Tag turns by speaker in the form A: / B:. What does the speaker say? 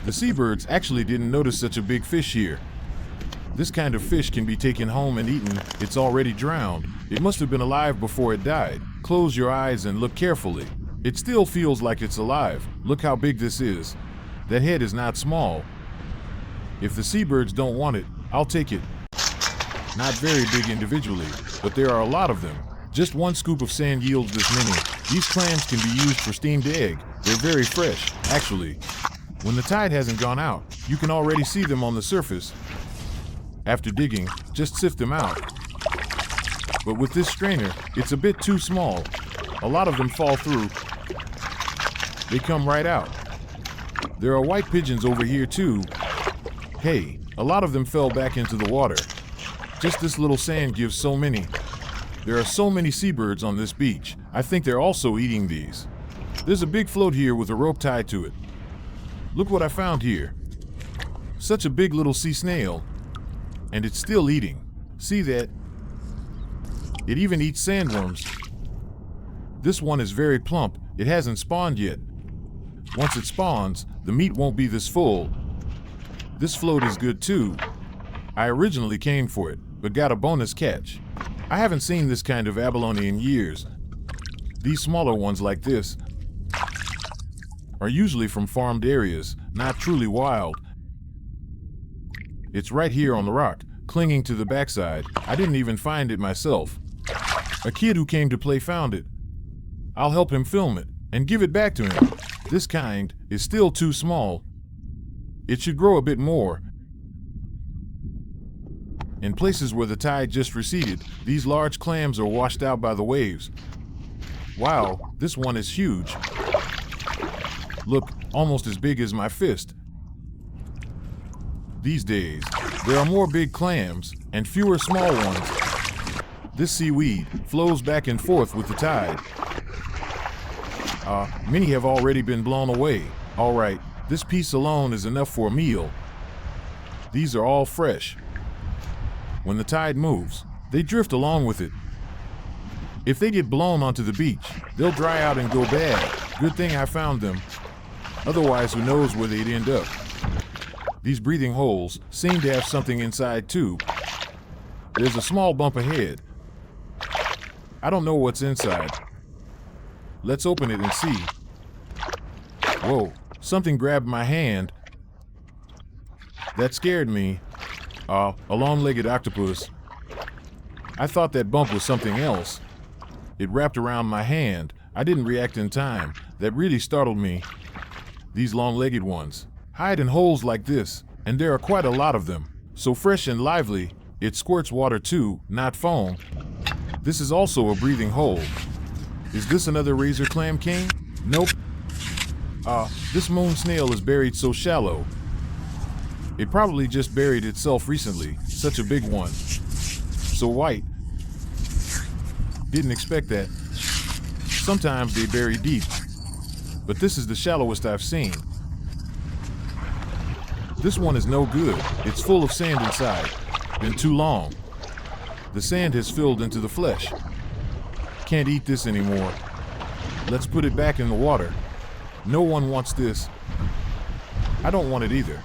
A: The seabirds actually didn't notice such a big fish here. This kind of fish can be taken home and eaten. It's already drowned. It must have been alive before it died. Close your eyes and look carefully. It still feels like it's alive. Look how big this is. That head is not small. If the seabirds don't want it, I'll take it. Not very big individually, but there are a lot of them. Just one scoop of sand yields this many. These clams can be used for steamed egg. They're very fresh, actually. When the tide hasn't gone out, you can already see them on the surface. After digging, just sift them out. But with this strainer, it's a bit too small. A lot of them fall through. They come right out. There are white pigeons over here too. Hey, a lot of them fell back into the water. Just this little sand gives so many. There are so many seabirds on this beach. I think they're also eating these. There's a big float here with a rope tied to it. Look what I found here. Such a big little sea snail. And it's still eating. See that? It even eats sandworms. This one is very plump. It hasn't spawned yet. Once it spawns, the meat won't be this full. This float is good too. I originally came for it, but got a bonus catch. I haven't seen this kind of abalone in years. These smaller ones like this are usually from farmed areas, not truly wild. It's right here on the rock, clinging to the backside. I didn't even find it myself. A kid who came to play found it. I'll help him film it and give it back to him. This kind is still too small. It should grow a bit more. In places where the tide just receded, these large clams are washed out by the waves. Wow, this one is huge. Look, almost as big as my fist. These days, there are more big clams and fewer small ones. This seaweed flows back and forth with the tide. Many have already been blown away. All right, this piece alone is enough for a meal. These are all fresh. When the tide moves, they drift along with it. If they get blown onto the beach, they'll dry out and go bad. Good thing I found them. Otherwise, who knows where they'd end up. These breathing holes seem to have something inside too. There's a small bump ahead. I don't know what's inside. Let's open it and see. Whoa, something grabbed my hand. That scared me. A long-legged octopus. I thought that bump was something else. It wrapped around my hand. I didn't react in time. That really startled me. These long-legged ones hide in holes like this, and there are quite a lot of them. So fresh and lively, it squirts water too, not foam. This is also a breathing hole. Is this another razor clam king? Nope. This moon snail is buried so shallow. It probably just buried itself recently, such a big one. So white. Didn't expect that. Sometimes they bury deep, but this is the shallowest I've seen. This one is no good. It's full of sand inside. Been too long. The sand has filled into the flesh. Can't eat this anymore. Let's put it back in the water. No one wants this. I don't want it either.